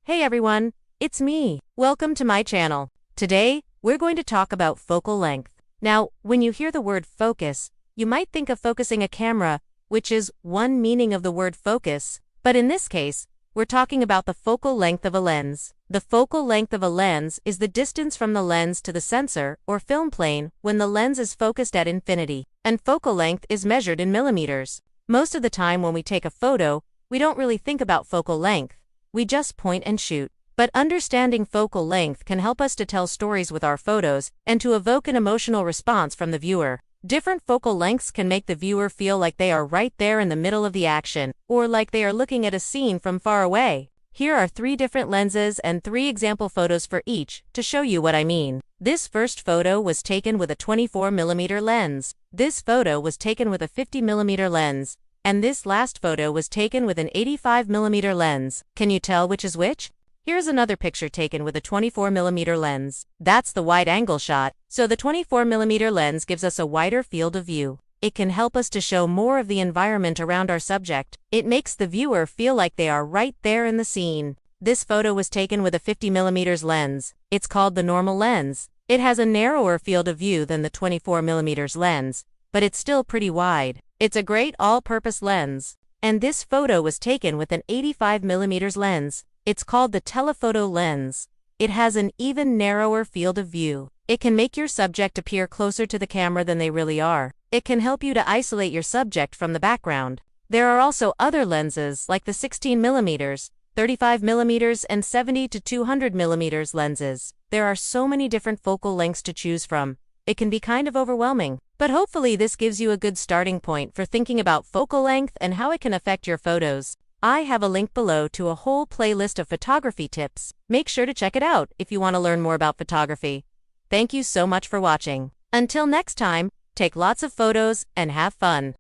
Hey everyone, it's me. Welcome to my channel. Today, we're going to talk about focal length. Now, when you hear the word focus, you might think of focusing a camera, which is one meaning of the word focus, but in this case, we're talking about the focal length of a lens. The focal length of a lens is the distance from the lens to the sensor or film plane when the lens is focused at infinity, and focal length is measured in millimeters. Most of the time when we take a photo, we don't really think about focal length. We just point and shoot. But understanding focal length can help us to tell stories with our photos and to evoke an emotional response from the viewer. Different focal lengths can make the viewer feel like they are right there in the middle of the action, or like they are looking at a scene from far away. Here are 3 different lenses and 3 example photos for each to show you what I mean. This first photo was taken with a 24mm lens. This photo was taken with a 50mm lens. And this last photo was taken with an 85mm lens. Can you tell which is which? Here's another picture taken with a 24mm lens. That's the wide-angle shot, so the 24mm lens gives us a wider field of view. It can help us to show more of the environment around our subject. It makes the viewer feel like they are right there in the scene. This photo was taken with a 50mm lens. It's called the normal lens. It has a narrower field of view than the 24mm lens, but it's still pretty wide. It's a great all-purpose lens. And this photo was taken with an 85mm lens. It's called the telephoto lens. It has an even narrower field of view. It can make your subject appear closer to the camera than they really are. It can help you to isolate your subject from the background. There are also other lenses like the 16mm, 35mm, and 70 to 200mm lenses. There are so many different focal lengths to choose from. It can be kind of overwhelming. But hopefully this gives you a good starting point for thinking about focal length and how it can affect your photos. I have a link below to a whole playlist of photography tips. Make sure to check it out if you want to learn more about photography. Thank you so much for watching. Until next time, take lots of photos and have fun.